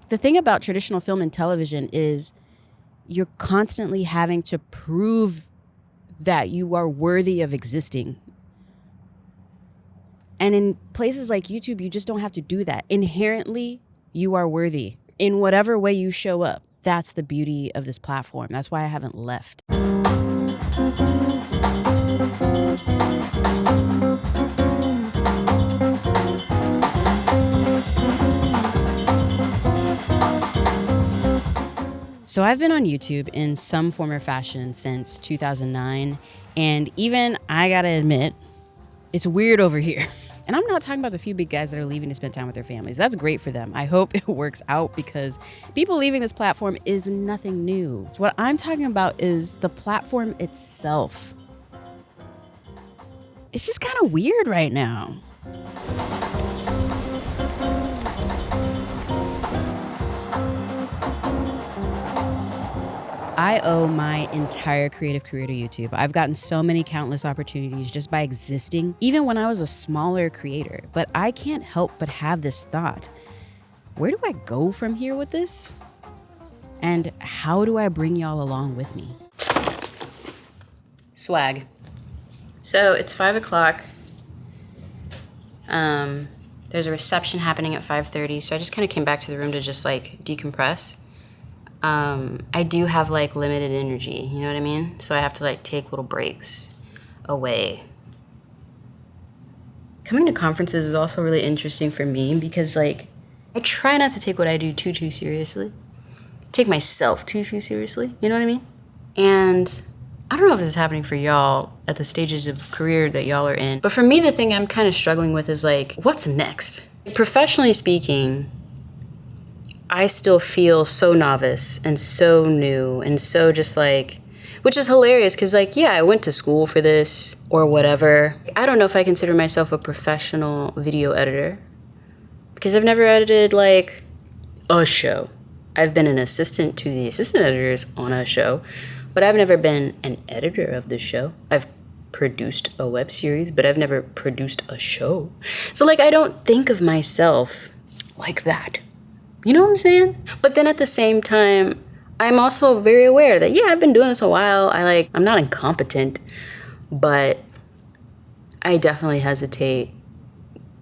The thing about traditional film and television is you're constantly having to prove that you are worthy of existing. And in places like YouTube, you just don't have to do that. Inherently, you are worthy in whatever way you show up. That's the beauty of this platform. That's why I haven't left. So I've been on YouTube in some form or fashion since 2009, and even I gotta admit, it's weird over here. And I'm not talking about the few big guys that are leaving to spend time with their families. That's great for them. I hope it works out because people leaving this platform is nothing new. What I'm talking about is the platform itself. It's just kind of weird right now. I owe my entire creative career to YouTube. I've gotten so many countless opportunities just by existing, even when I was a smaller creator. But I can't help but have this thought. Where do I go from here with this? And how do I bring y'all along with me? Swag. So it's 5 o'clock. There's a reception happening at 5:30, so I just kind of came back to the room to just like decompress. I do have like limited energy, you know what I mean? So I have to like take little breaks away. Coming to conferences is also really interesting for me because like I try not to take what I do too seriously. Take myself too seriously, you know what I mean? And I don't know if this is happening for y'all at the stages of career that y'all are in, but for me the thing I'm kind of struggling with is like, what's next? Professionally speaking, I still feel so novice and so new and so just like, which is hilarious because like, yeah, I went to school for this or whatever. I don't know if I consider myself a professional video editor because I've never edited like a show. I've been an assistant to the assistant editors on a show, but I've never been an editor of the show. I've produced a web series, but I've never produced a show. So like, I don't think of myself like that. You know what I'm saying? But then at the same time, I'm also very aware that, yeah, I've been doing this a while. I'm not incompetent, but I definitely hesitate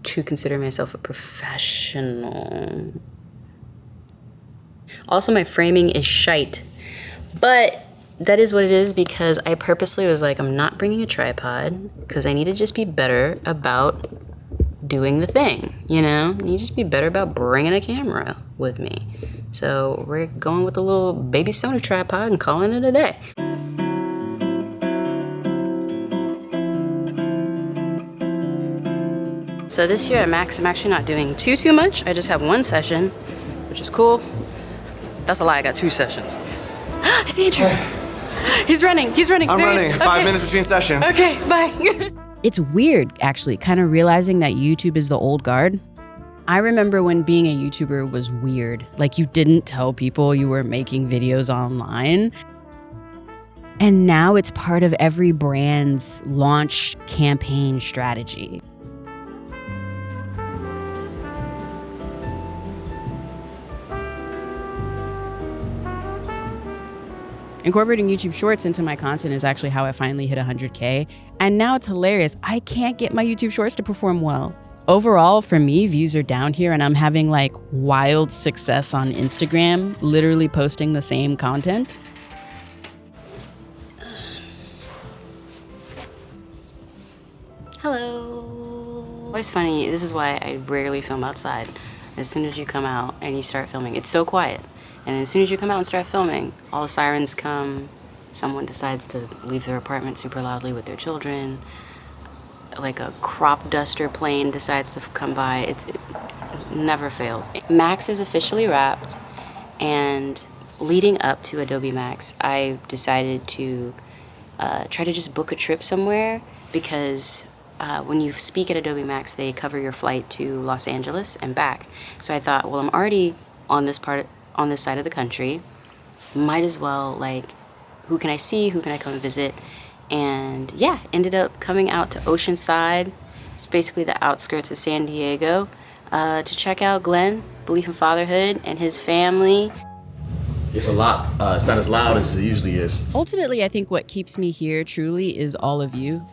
to consider myself a professional. Also, my framing is shite, but that is what it is because I purposely was like, I'm not bringing a tripod because I need to just be better about doing the thing, you know? You just be better about bringing a camera with me. So we're going with a little baby Sony tripod and calling it a day. So this year at Max, I'm actually not doing too much. I just have one session, which is cool. That's a lie, I got 2 sessions. It's Andrew. He's running. I'm running. 5 minutes between sessions. Okay, bye. It's weird, actually, kind of realizing that YouTube is the old guard. I remember when being a YouTuber was weird. Like, you didn't tell people you were making videos online. And now it's part of every brand's launch campaign strategy. Incorporating YouTube Shorts into my content is actually how I finally hit 100K. And now it's hilarious. I can't get my YouTube Shorts to perform well. Overall, for me, views are down here and I'm having like wild success on Instagram, literally posting the same content. Hello. It's funny, this is why I rarely film outside. As soon as you come out and you start filming, it's so quiet. And as soon as you come out and start filming, all the sirens come, someone decides to leave their apartment super loudly with their children, like a crop duster plane decides to come by. It never fails. Max is officially wrapped, and leading up to Adobe MAX, I decided to try to just book a trip somewhere because when you speak at Adobe MAX, they cover your flight to Los Angeles and back. So I thought, well, I'm already on this side of the country, might as well, like, who can I see, who can I come and visit? And yeah, ended up coming out to Oceanside. It's basically the outskirts of San Diego. to check out Glen, Belief in Fatherhood, and his family. It's a lot. It's not as loud as it usually is. Ultimately, I think what keeps me here truly is all of you.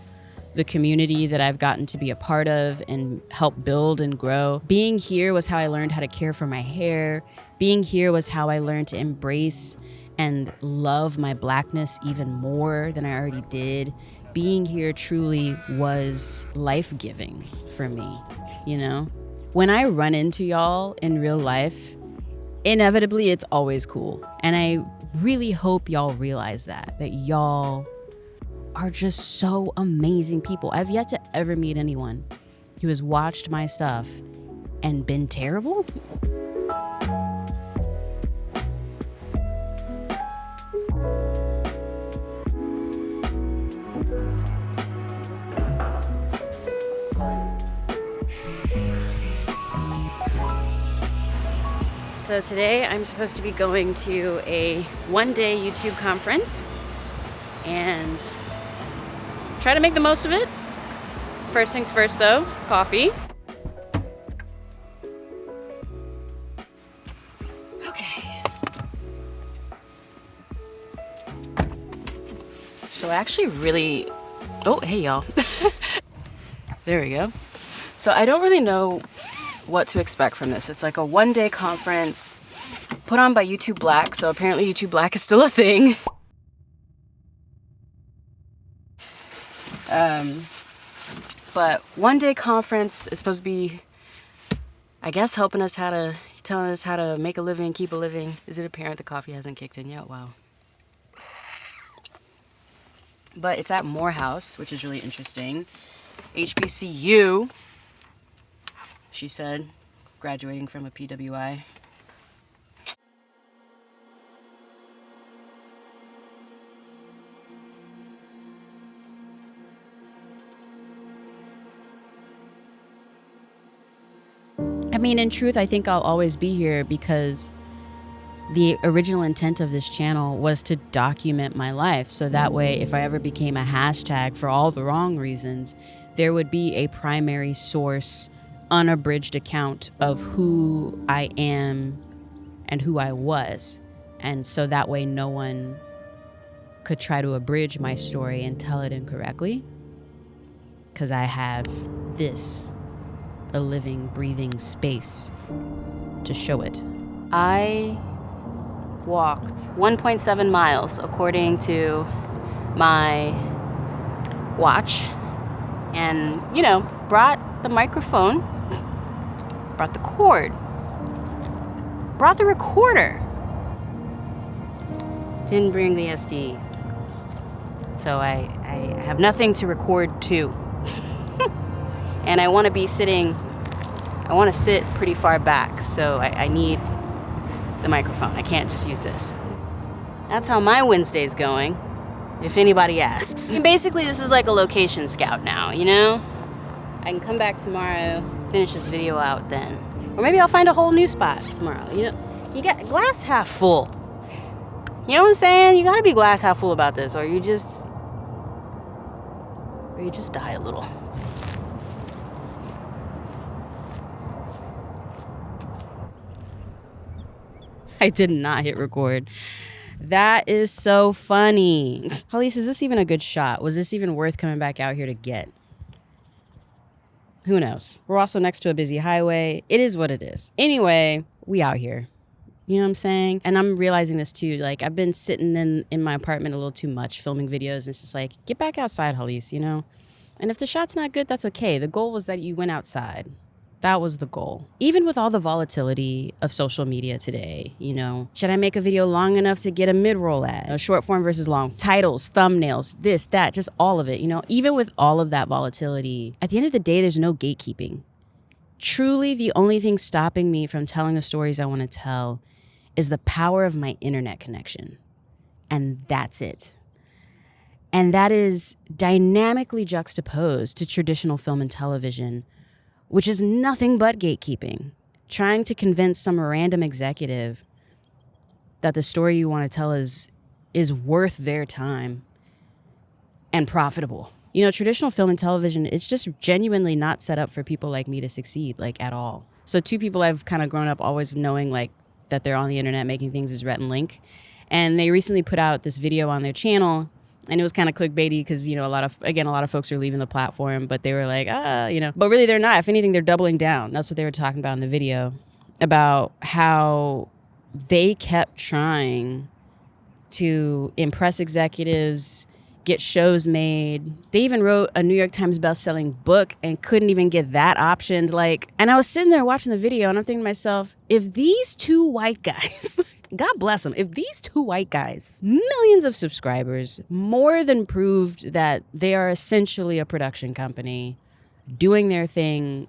The community that I've gotten to be a part of and help build and grow. Being here was how I learned how to care for my hair. Being here was how I learned to embrace and love my Blackness even more than I already did. Being here truly was life-giving for me, you know? When I run into y'all in real life, inevitably it's always cool. And I really hope y'all realize that y'all are just so amazing people. I've yet to ever meet anyone who has watched my stuff and been terrible. So today I'm supposed to be going to a one-day YouTube conference and try to make the most of it. First things first though, coffee. Okay. So I actually really, oh, hey y'all. There we go. So I don't really know what to expect from this. It's like a one-day conference put on by YouTube Black. So apparently YouTube Black is still a thing. But one-day conference is supposed to be, I guess, telling us how to make a living, keep a living. Is it apparent the coffee hasn't kicked in yet? Wow. But it's at Morehouse, which is really interesting. HBCU, she said, graduating from a PWI. I mean, in truth, I think I'll always be here because the original intent of this channel was to document my life. So that way, if I ever became a hashtag for all the wrong reasons, there would be a primary source, unabridged account of who I am and who I was. And so that way no one could try to abridge my story and tell it incorrectly. Because I have this, a living, breathing space to show it. I walked 1.7 miles according to my watch and, you know, brought the microphone, brought the cord, brought the recorder. Didn't bring the SD. So I have nothing to record to. And I want to sit pretty far back, so I need the microphone. I can't just use this. That's how my Wednesday's going, if anybody asks. Basically, this is like a location scout now, you know? I can come back tomorrow, finish this video out then. Or maybe I'll find a whole new spot tomorrow, you know? You got glass half full. You know what I'm saying? You gotta be glass half full about this, or you just die a little. I did not hit record. That is so funny. Halise, is this even a good shot? Was this even worth coming back out here to get? Who knows? We're also next to a busy highway. It is what it is. Anyway, we out here. You know what I'm saying? And I'm realizing this too. Like, I've been sitting in my apartment a little too much filming videos. And it's just like, get back outside, Halise, you know? And if the shot's not good, that's okay. The goal was that you went outside. That was the goal. Even with all the volatility of social media today, you know, should I make a video long enough to get a mid-roll ad? Short form versus long. Titles, thumbnails, this, that, just all of it, you know. Even with all of that volatility, at the end of the day, there's no gatekeeping. Truly, the only thing stopping me from telling the stories I want to tell is the power of my internet connection. And that's it. And that is dynamically juxtaposed to traditional film and television, which is nothing but gatekeeping, trying to convince some random executive that the story you want to tell is worth their time and profitable. You know, traditional film and television, it's just genuinely not set up for people like me to succeed, like, at all. So two people I've kind of grown up always knowing like that they're on the internet making things is Rhett and Link. And they recently put out this video on their channel, and it was kind of clickbaity because, you know, a lot of folks are leaving the platform, but they were like, but really they're not. If anything, they're doubling down. That's what they were talking about in the video, about how they kept trying to impress executives, get shows made. They even wrote a New York Times best-selling book and couldn't even get that optioned. And I was sitting there watching the video and I'm thinking to myself, if these two white guys, God bless them, if these two white guys, millions of subscribers, more than proved that they are essentially a production company doing their thing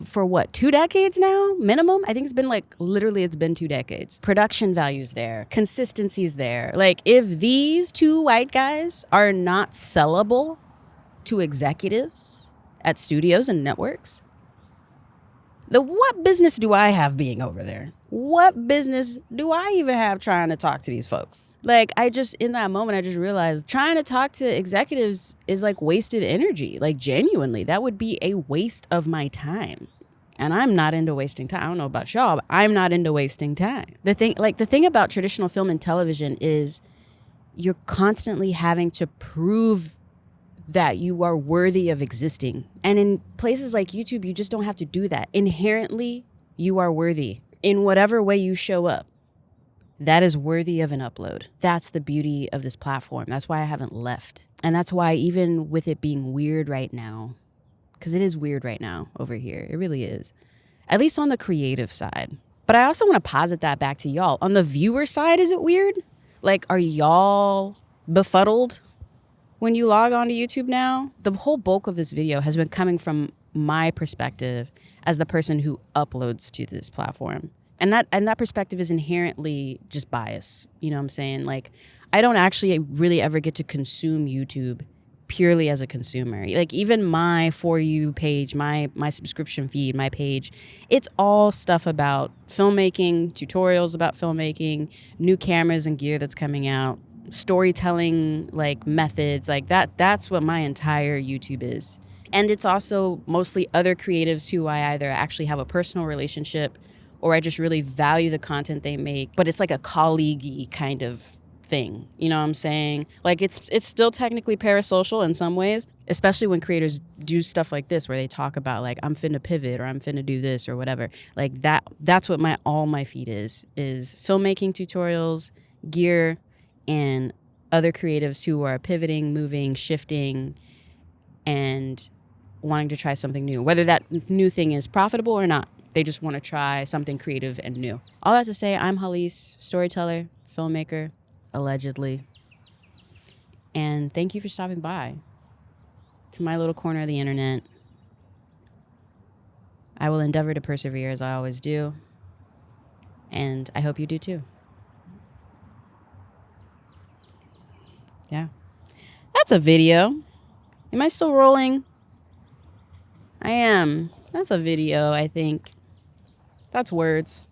for what, 2 decades now, minimum? I think it's been 2 decades. Production value's there, consistency's there. Like, if these two white guys are not sellable to executives at studios and networks, what business do I have being over there? What business do I even have trying to talk to these folks? Like, in that moment, I just realized trying to talk to executives is like wasted energy. Like, genuinely, that would be a waste of my time. And I'm not into wasting time. I don't know about y'all, but I'm not into wasting time. The thing about traditional film and television is you're constantly having to prove that you are worthy of existing. And in places like YouTube, you just don't have to do that. Inherently, you are worthy in whatever way you show up. That is worthy of an upload. That's the beauty of this platform. That's why I haven't left. And that's why, even with it being weird right now, because it is weird right now over here, it really is, at least on the creative side. But I also want to posit that back to y'all. On the viewer side, is it weird? Like, are y'all befuddled when you log on to YouTube now? The whole bulk of this video has been coming from my perspective as the person who uploads to this platform. And that perspective is inherently just biased. You know what I'm saying? Like, I don't actually really ever get to consume YouTube purely as a consumer. Like, even my For You page, my subscription feed, my page, it's all stuff about filmmaking, tutorials about filmmaking, new cameras and gear that's coming out, storytelling, like, methods, like that's what my entire YouTube is. And it's also mostly other creatives who I either actually have a personal relationship or I just really value the content they make, but it's like a colleague-y kind of thing. You know what I'm saying? Like, it's still technically parasocial in some ways, especially when creators do stuff like this where they talk about, like, I'm finna pivot or I'm finna do this or whatever. Like, that's what all my feed is filmmaking tutorials, gear, and other creatives who are pivoting, moving, shifting, and wanting to try something new, whether that new thing is profitable or not. They just want to try something creative and new. All that to say, I'm Halise, storyteller, filmmaker, allegedly. And thank you for stopping by to my little corner of the internet. I will endeavor to persevere as I always do. And I hope you do too. Yeah. That's a video. Am I still rolling? I am. That's a video, I think. That's words.